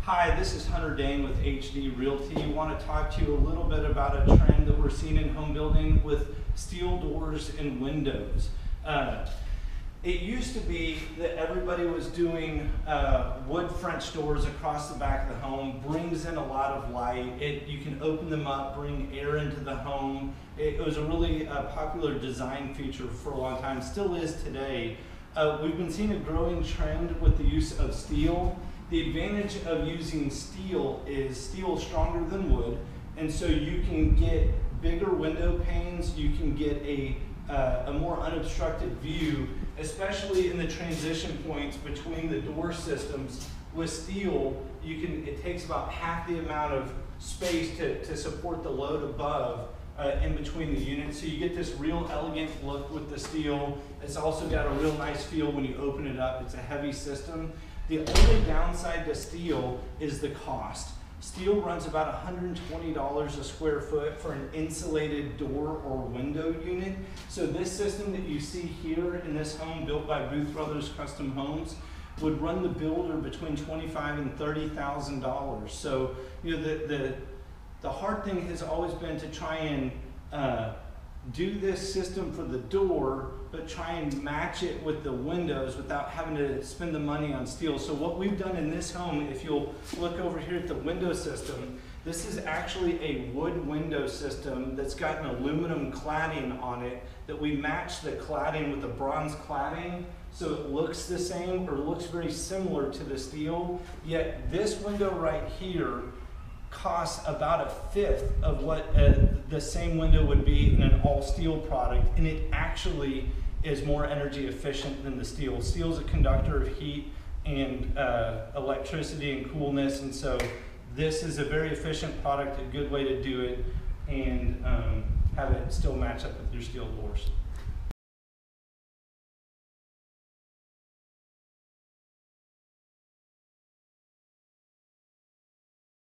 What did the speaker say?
Hi, this is Hunter Dane with HD Realty. I want to talk to you a little bit about a trend that we're seeing in home building with steel doors and windows. It used to be that everybody was doing wood French doors across the back of the home. Brings in a lot of light. You can open them up, bring air into the home. It was a really popular design feature for a long time, still is today. We've been seeing a growing trend with the use of steel. The advantage of using steel is steel is stronger than wood, and so you can get bigger window panes, you can get a more unobstructed view, especially in the transition points between the door systems. With steel, it takes about half the amount of space to support the load above in between the units. So you get this real elegant look with the steel. It's also got a real nice feel when you open it up. It's a heavy system. The only downside to steel is the cost. Steel runs about $120 a square foot for an insulated door or window unit. So this system that you see here in this home built by Booth Brothers Custom Homes would run the builder between $25,000 and $30,000. So the hard thing has always been to try and do this system for the door, but try and match it with the windows without having to spend the money on steel. So what we've done in this home, if you'll look over here at the window system, this is actually a wood window system that's got an aluminum cladding on it that we match the cladding with the bronze cladding, so it looks the same or looks very similar to the steel. Yet this window right here costs about 1/5 of what the same window would be in an all steel product, and it actually is more energy efficient than the steel. Steel is a conductor of heat and electricity and coolness, and so this is a very efficient product, a good way to do it, and have it still match up with your steel doors.